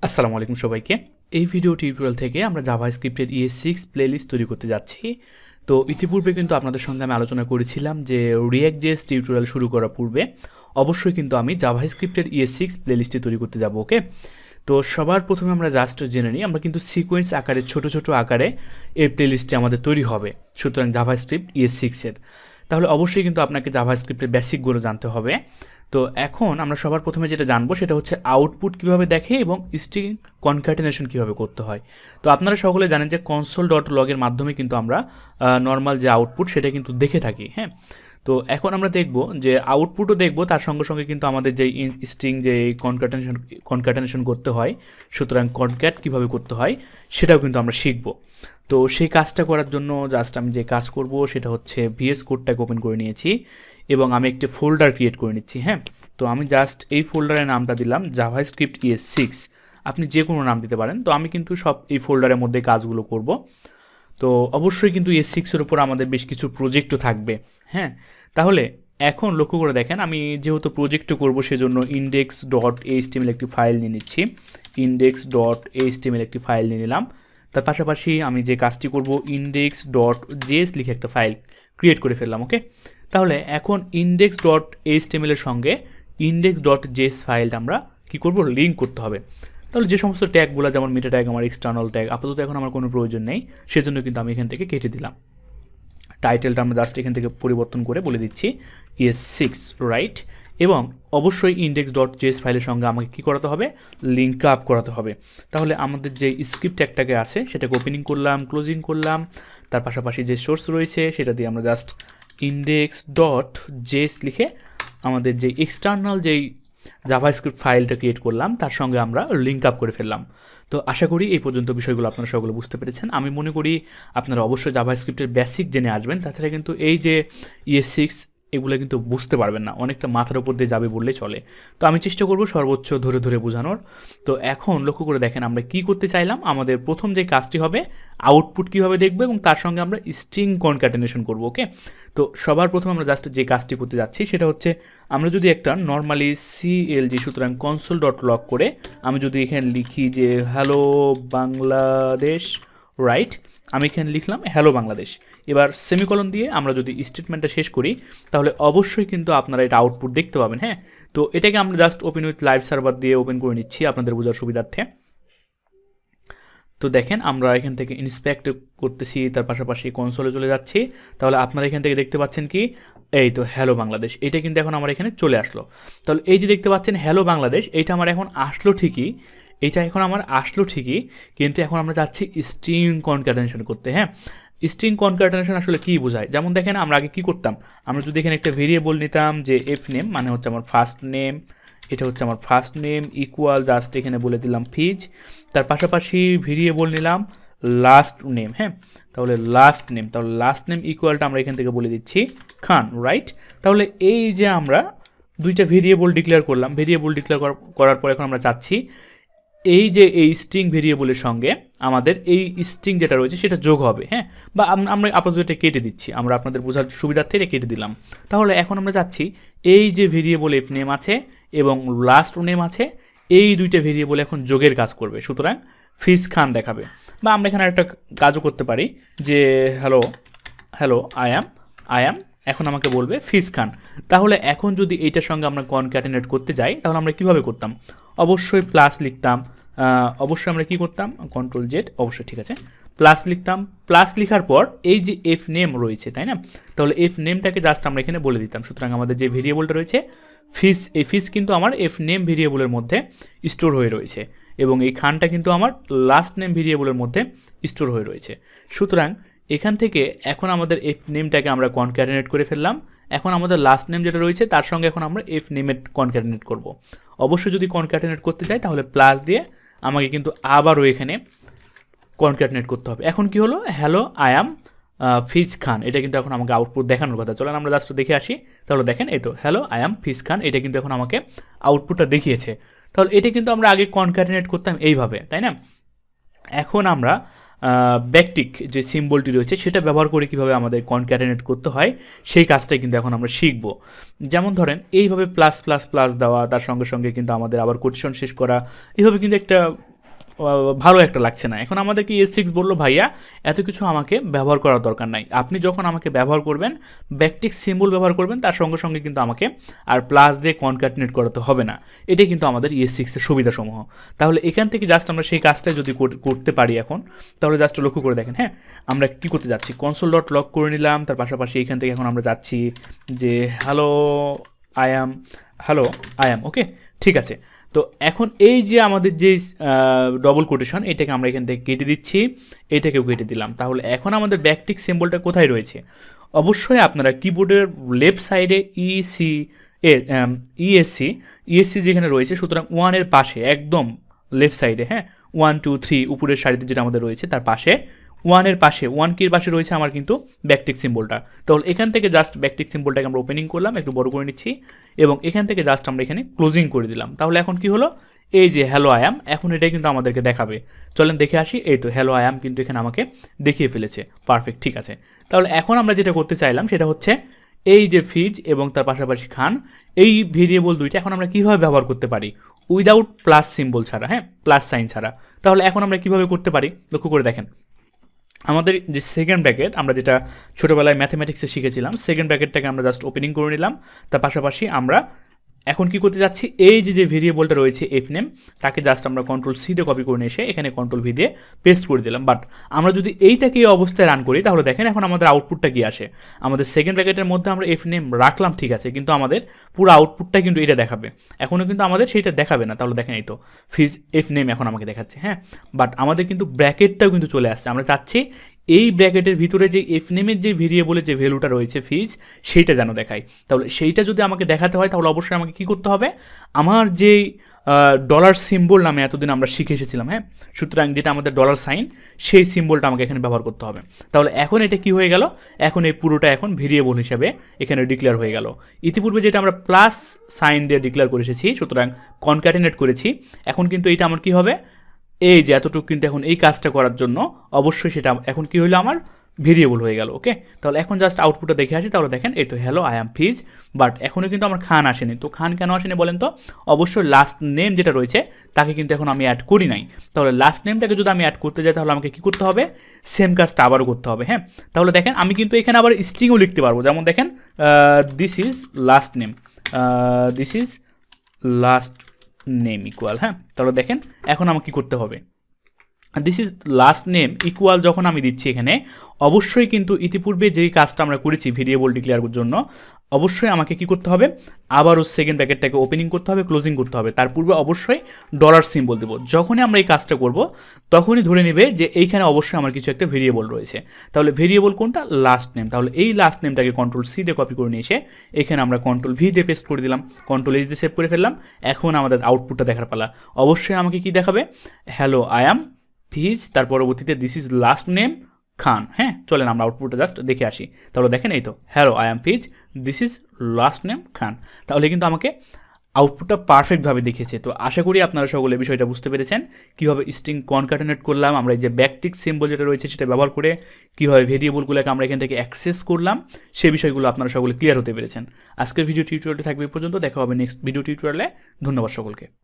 আসসালামু আলাইকুম সবাইকে। এই ভিডিও টিউটোরিয়াল থেকে আমরা জাভাস্ক্রিপ্টের ES6 প্লেলিস্ট তৈরি করতে যাচ্ছি। তো ইতিপূর্বে কিন্তু আপনাদের সঙ্গে আমি আলোচনা করেছিলাম যে React.js টিউটোরিয়াল শুরু করার পূর্বে অবশ্যই কিন্তু আমি জাভাস্ক্রিপ্টের ES6 প্লেলিস্টটি তৈরি করতে যাব। ওকে, তো সবার প্রথমে আমরা জাস্ট জেনে নিই, আমরা কিন্তু সিকোয়েন্স আকারে ছোট ছোট আকারে এই প্লেলিস্টটি আমাদের তৈরি হবে। সুতরাং জাভাস্ক্রিপ্ট ES6 এর তাহলে অবশ্যই কিন্তু আপনাকে জাভাস্ক্রিপ্টের বেসিকগুলো জানতে হবে। তো এখন আমরা সবার প্রথমে যেটা জানবো সেটা হচ্ছে আউটপুট কিভাবে দেখে এবং স্ট্রিং কনক্যাটেনেশন কিভাবে করতে হয়। তো আপনারা সকলে জানেন যে console.log-এর মাধ্যমে কিন্তু আমরা নর্মাল যে আউটপুট সেটা কিন্তু দেখে থাকি। হ্যাঁ, তো এখন আমরা দেখব যে আউটপুটও দেখব, তার সঙ্গে সঙ্গে কিন্তু আমাদের যে স্ট্রিং যে কনক্যাটেনেশন করতে হয়, সুতরাং কনক্যাট কিভাবে করতে হয় সেটাও কিন্তু আমরা শিখব। তো সেই কাজটা করার জন্য জাস্ট আমি যে কাজ করব সেটা হচ্ছে VS কোডটাকে ওপেন করে নিয়েছি এবং আমি একটি ফোল্ডার ক্রিয়েট করে নিচ্ছি। হ্যাঁ, তো আমি জাস্ট এই ফোল্ডারের নামটা দিলাম জাভাস্ক্রিপ্ট ES6। আপনি যে কোনো নাম দিতে পারেন। তো আমি কিন্তু সব এই ফোল্ডারের মধ্যে কাজগুলো করব। তো অবশ্যই কিন্তু ES6-এর উপর আমাদের বেশ কিছু প্রজেক্টও থাকবে। হ্যাঁ, তাহলে এখন লক্ষ্য করে দেখেন, আমি যেহেতু প্রজেক্টও করবো সেজন্য index.html একটি ফাইল নিয়ে নিচ্ছি। index.html একটি ফাইল নিয়ে নিলাম। তার পাশাপাশি আমি যে কাজটি করব index.js লিখে একটা ফাইল ক্রিয়েট করে ফেললাম। ওকে, তাহলে এখন index.html এর সঙ্গে index.js ফাইলটা আমরা কি করব, লিঙ্ক করতে হবে। তাহলে যে সমস্ত ট্যাগগুলো যেমন মেটা ট্যাগ, আমার এক্সটার্নাল ট্যাগ আপাতত এখন আমার কোনো প্রয়োজন নেই, সেজন্য কিন্তু আমি এখান থেকে কেটে দিলাম। টাইটেলটা আমরা জাস্ট এখান থেকে পরিবর্তন করে বলে দিচ্ছি ES6, রাইট। এবং অবশ্যই index.js ফাইলের সঙ্গে আমাকে কী করাতে হবে, লিঙ্ক আপ করাতে হবে। তাহলে আমাদের যে স্ক্রিপ্ট ট্যাগটাকে আছে সেটাকে ওপেনিং করলাম, ক্লোজিং করলাম, তার পাশাপাশি যে সোর্স রয়েছে সেটা দিয়ে আমরা জাস্ট index.js লিখে আমাদের যে এক্সটার্নাল যেই জাভাস্ক্রিপ্ট ফাইলটা ক্রিয়েট করলাম তার সঙ্গে আমরা লিঙ্ক আপ করে ফেললাম। তো আশা করি এই পর্যন্ত বিষয়গুলো আপনারা সকলে বুঝতে পেরেছেন। আমি মনে করি আপনারা অবশ্যই জাভাস্ক্রিপ্টের বেসিক জেনে আসবেন, তাছাড়া কিন্তু এই যে ES6 এগুলো কিন্তু বুঝতে পারবেন না, অনেকটা মাথার উপর দিয়ে যাবে বললে চলে। তো আমি চেষ্টা করব সর্বোচ্চ ধরে ধরে বোঝানোর। তো এখন লক্ষ্য করে দেখেন আমরা কি করতে চাইলাম। আমাদের প্রথম যে কাজটি হবে আউটপুট কীভাবে দেখবো এবং তার সঙ্গে আমরা স্ট্রিং কনক্যাটেনেশন করব। ওকে, তো সবার প্রথমে আমরা জাস্ট যে কাজটি করতে যাচ্ছি সেটা হচ্ছে আমরা যদি একটা নর্মালি CLG, সুতরাং console.log করে আমি যদি এখানে লিখি যে হ্যালো বাংলাদেশ, রাইট, আমি এখানে লিখলাম হ্যালো বাংলাদেশ। এবার সেমিকলন দিয়ে আমরা যদি স্টেটমেন্টটা শেষ করি তাহলে অবশ্যই কিন্তু আপনারা এটা আউটপুট দেখতে পাবেন। হ্যাঁ, তো এটাকে আমরা just open with live server দিয়ে ওপেন করে নিচ্ছি আপনাদের বোঝার সুবিধার্থে। তো দেখেন আমরা এখান থেকে ইন্সপেক্ট করতেছি, তার পাশাপাশি কনসোলে চলে যাচ্ছি। তাহলে আপনারা এখান থেকে দেখতে পাচ্ছেন কি, এই তো হ্যালো বাংলাদেশ, এটা কিন্তু এখন আমার এখানে চলে আসলো। তাহলে এই যে দেখতে পাচ্ছেন হ্যালো বাংলাদেশ, এইটা আমার এখন আসলো ঠিকই, কিন্তু এখন আমরা যাচ্ছি স্ট্রিং কনক্যাটেনেশন করতে। হ্যাঁ, স্ট্রিং কনক্যাটেনেশন আসলে কী বোঝায়, যেমন দেখেন আমরা আগে কী করতাম, আমরা যদি এখানে একটা ভেরিয়েবল নিতাম যে এফ নেম, মানে হচ্ছে আমার ফার্স্ট নেম, এটা হচ্ছে আমার ফার্স্ট নেম ইকুয়াল জাস্ট এখানে বলে দিলাম ফিজ, তার পাশাপাশি ভেরিয়েবল নিলাম লাস্ট নেম। হ্যাঁ, তাহলে লাস্ট নেম ইকুয়ালটা আমরা এখান থেকে বলে দিচ্ছি খান, রাইট। তাহলে এই যে আমরা দুইটা ভেরিয়েবল ডিক্লেয়ার করলাম, ভেরিয়েবল ডিক্লেয়ার করার পর এখন আমরা চাচ্ছি এই যে এই স্ট্রিং ভেরিয়েবলের সঙ্গে আমাদের এই স্ট্রিং যেটা রয়েছে সেটা যোগ হবে। হ্যাঁ, বা আমরা আপাতত এটা কেটে দিচ্ছি, আমরা আপনাদের বোঝার সুবিধার্থে এটা কেটে দিলাম। তাহলে এখন আমরা চাচ্ছি এই যে ভেরিয়েবল এফ নেম আছে এবং লাস্ট নেম আছে, এই দুইটা ভেরিয়েবল এখন যোগের কাজ করবে, সুতরাং ফিজ খান দেখাবে। বা আমরা এখানে একটা কাজও করতে পারি যে হ্যালো আই অ্যাম এখন আমাকে বলবে ফিজ খান। তাহলে এখন যদি এইটার সঙ্গে আমরা কনক্যাটেনেট করতে যাই তাহলে আমরা কীভাবে করতাম, অবশ্যই প্লাস লিখতাম। অবশ্যই আমরা কী করতাম, কন্ট্রোল জেড, অবশ্যই ঠিক আছে, প্লাস লিখতাম। প্লাস লেখার পর এই যে এফ নেম রয়েছে, তাই না, তাহলে এফ নেমটাকে জাস্ট আমরা এখানে বলে দিতাম। সুতরাং আমাদের যে ভেরিয়েবলটা রয়েছে ফিস, এই ফিস কিন্তু আমার এফ নেম ভেরিয়েবলের মধ্যে স্টোর হয়ে রয়েছে এবং এই খানটা কিন্তু আমার লাস্ট নেম ভেরিয়েবলের মধ্যে স্টোর হয়ে রয়েছে। সুতরাং এখান থেকে এখন আমাদের এফ নেমটাকে আমরা কনক্যাটেনেট করে ফেললাম। এখন আমাদের লাস্ট নেম যেটা রয়েছে তার সঙ্গে এখন আমরা এফ নেমের কনক্যাটেনেট করব। অবশ্যই যদি কনক্যাটেনেট করতে চাই তাহলে প্লাস দিয়ে আমাকে কিন্তু আবারও এখানে কনক্যাটেনেট করতে হবে। এখন কি হলো, হ্যালো আই অ্যাম ফিজ খান, এটা কিন্তু এখন আমাকে আউটপুট দেখানোর কথা। চলেন আমরা জাস্ট দেখে আসি। তাহলে দেখেন এই তো হ্যালো আই অ্যাম ফিজ খান, এটা কিন্তু এখন আমাকে আউটপুটটা দেখিয়েছে। তাহলে এটা কিন্তু আমরা আগে কনক্যাটেনেট করতাম এইভাবে, তাই না। এখন আমরা ব্যাকটিক যে সিম্বলটি রয়েছে সেটা ব্যবহার করে কীভাবে আমাদের কনক্যাটেনেট করতে হয় সেই কাজটাই কিন্তু এখন আমরা শিখব। যেমন ধরেন এইভাবে প্লাস প্লাস প্লাস দেওয়া, তার সঙ্গে সঙ্গে কিন্তু আমাদের আবার কোটেশন শেষ করা, এইভাবে কিন্তু একটা ভালো একটা লাগছে না। এখন আমাদেরকে ES6 বললো ভাইয়া এত কিছু আমাকে ব্যবহার করার দরকার নাই, আপনি যখন আমাকে ব্যবহার করবেন ব্যাকটিক সিম্বল ব্যবহার করবেন তার সঙ্গে সঙ্গে কিন্তু আমাকে আর প্লাস দিয়ে কনক্যাটিনেট করাতে হবে না। এটাই কিন্তু আমাদের ES6 এর সুবিধাসমূহ। তাহলে এখান থেকে জাস্ট আমরা সেই কাজটা যদি করতে পারি এখন, তাহলে জাস্ট লক্ষ্য করে দেখেন। হ্যাঁ, আমরা কী করতে যাচ্ছি, কনসোল ডট লগ করে নিলাম, তার পাশাপাশি এখান থেকে এখন আমরা যাচ্ছি যে হ্যালো আই অ্যাম ওকে, ঠিক আছে। তো এখন এই যে আমাদের যে ডবল কোটেশন এটাকে আমরা এখান থেকে কেটে দিচ্ছি, এটাকেও কেটে দিলাম। তাহলে এখন আমাদের ব্যাকটিক সিম্বলটা কোথায় রয়েছে? অবশ্যই আপনারা কিবোর্ডের লেফট সাইডে ইএসসি যেখানে রয়েছে, সুতরাং 1 এর পাশে একদম লেফট সাইডে, হ্যাঁ 1 2 3 উপরের সারিতে যেটা আমাদের রয়েছে তার পাশে 1 এর পাশে 1 কির পাশে রয়েছে আমার কিন্তু ব্যাকটিক সিম্বলটা। তাহলে এখান থেকে জাস্ট ব্যাকটিক সিম্বলটাকে আমরা ওপেনিং করলাম, একটু বড় করে নিচ্ছি, এবং এখান থেকে জাস্ট আমরা এখানে ক্লোজিং করে দিলাম। তাহলে এখন কি হলো, এই যে হ্যালো আই অ্যাম, এখন এটাই কিন্তু আমাদেরকে দেখাবে। চলেন দেখে আসি। এই তো হ্যালো আই অ্যাম কিন্তু এখানে আমাকে দেখিয়ে ফেলেছে। পারফেক্ট, ঠিক আছে। তাহলে এখন আমরা যেটা করতে চাইলাম সেটা হচ্ছে এই যে ফিজ এবং তার পাশাপাশি খান, এই ভেরিয়েবল দুইটা এখন আমরা কীভাবে ব্যবহার করতে পারি উইদাউট প্লাস সিম্বল ছাড়া, হ্যাঁ প্লাস সাইন ছাড়া। তাহলে এখন আমরা কীভাবে করতে পারি লক্ষ্য করে দেখেন। আমাদের যে সেকেন্ড ব্র্যাকেট আমরা যেটা ছোটোবেলায় ম্যাথমেটিক্সে শিখেছিলাম, সেকেন্ড ব্র্যাকেটটাকে আমরা জাস্ট ওপেনিং করে নিলাম। তার পাশাপাশি আমরা এখন কি করতে যাচ্ছি, এই যে ভেরিয়েবলটা রয়েছে এফ নেম, তাকে জাস্ট আমরা কন্ট্রোল সি দিয়ে কপি করে নিয়ে এসে এখানে কন্ট্রোল ভি দিয়ে পেস্ট করে দিলাম। বাট আমরা যদি এইটাকে এই অবস্থায় রান করি তাহলে দেখেন এখন আমাদের আউটপুটটা কি আসে। আমাদের সেকেন্ড ব্র্যাকেটের মধ্যে আমরা এফ নেম রাখলাম, ঠিক আছে, কিন্তু আমাদের পুরো আউটপুটটা কিন্তু এটা দেখাবে। এখনও কিন্তু আমাদের সেইটা দেখাবে না। তাহলে দেখেন এই তো ফিজ এফ নেম এখন আমাকে দেখাচ্ছে, হ্যাঁ। বাট আমাদের কিন্তু ব্র্যাকেটটাও কিন্তু চলে আসছে। আমরা চাচ্ছি এই ব্র্যাকেটের ভিতরে যে এফ নেমের যে ভেরিয়েবলের যে ভ্যালুটা রয়েছে ফিজ, সেইটা যেন দেখায়। তাহলে সেইটা যদি আমাকে দেখাতে হয় তাহলে অবশ্যই আমাকে কী করতে হবে, আমার যেই ডলার সিম্বল নামে এতদিন আমরা শিখে এসেছিলাম, হ্যাঁ, সুতরাং যেটা আমাদের ডলার সাইন, সেই সিম্বলটা আমাকে এখানে ব্যবহার করতে হবে। তাহলে এখন এটা কি হয়ে গেল, এখন এই পুরোটা এখন ভেরিয়েবল হিসাবে এখানে ডিক্লেয়ার হয়ে গেল। ইতিপূর্বে যেটা আমরা প্লাস সাইন দিয়ে ডিক্লেয়ার করে এসেছি, সুতরাং কনক্যাটিনেট করেছি, এখন কিন্তু এইটা আমার কী হবে, এই যে এতটুকু কিন্তু এখন এই কাজটা করার জন্য অবশ্যই সেটা এখন কি হলো, আমার ভেরিয়েবল হয়ে গেল। ওকে, তাহলে এখন জাস্ট আউটপুটটা দেখে আসি। তাহলে দেখেন এই তো hello I am fees, but এখনও কিন্তু আমার খান আসেনি। তো খান কেন আসেনি বলেন তো, অবশ্যই লাস্ট নেম যেটা রয়েছে তাকে কিন্তু এখন আমি অ্যাড করি নাই। তাহলে লাস্ট নেমটাকে যদি আমি অ্যাড করতে যাই তাহলে আমাকে কী করতে হবে, সেম কাজটা আবারও করতে হবে, হ্যাঁ। তাহলে দেখেন আমি কিন্তু এখানে আবার স্ট্রিংও লিখতে পারবো, যেমন দেখেন this is last name, this is last name equal, হ্যাঁ। তাহলে দেখেন এখন আমাকে কী করতে হবে, this is last name equal যখন আমি দিচ্ছি এখানে, অবশ্যই কিন্তু ইতিপূর্বে যেই কাজটা আমরা করেছি ভেরিয়েবল ডিক্লেয়ারের জন্য, অবশ্যই আমাকে কি করতে হবে, আবারও সেকেন্ড ব্র্যাকেটটাকে ওপেনিং করতে হবে, ক্লোজিং করতে হবে। তার পূর্বে অবশ্যই ডলার সিম্বল দেবো। যখনই আমরা এই কাজটা করব তখনই ধরে নেবে যে এইখানে অবশ্যই আমার কিছু একটা ভেরিয়েবল রয়েছে। তাহলে ভেরিয়েবল কোনটা, লাস্ট নেম। তাহলে এই লাস্ট নেমটাকে কন্ট্রোল সি দিয়ে কপি করে নিয়ে এসে এখানে আমরা কন্ট্রোল ভি দিয়ে পেস্ট করে দিলাম, কন্ট্রোল এইচ দিয়ে সেভ করে ফেললাম। এখন আমাদের আউটপুটটা দেখার পালা। অবশ্যই আমাকে কি দেখাবে, হ্যালো আই অ্যাম ফিজ, তার পরবর্তীতে দিস ইজ লাস্ট নেম খান, হ্যাঁ। চলেন আমরা আউটপুটটা জাস্ট দেখে আসি। তাহলে দেখেন এই তো hello I am Fiz, this is last name Khan. তাহলে কিন্তু আমাকে আউটপুটটা পারফেক্টভাবে দেখিয়েছে। তো আশা করি আপনারা সকলে বিষয়টা বুঝতে পেরেছেন, কীভাবে স্ট্রিং কনক্যাটিনেট করলাম আমরা, এই যে ব্যাকটিক সিম্বল যেটা রয়েছে সেটা ব্যবহার করে কীভাবে ভেরিয়েবলগুলোকে আমরা এখান থেকে অ্যাক্সেস করলাম, সেই বিষয়গুলো আপনারা সকলে ক্লিয়ার হতে পেরেছেন। আজকের ভিডিও টিউটোরিয়ালটি থাকবে এই পর্যন্ত, দেখা হবে নেক্সট ভিডিও টিউটোরিয়ালে। ধন্যবাদ সকলকে।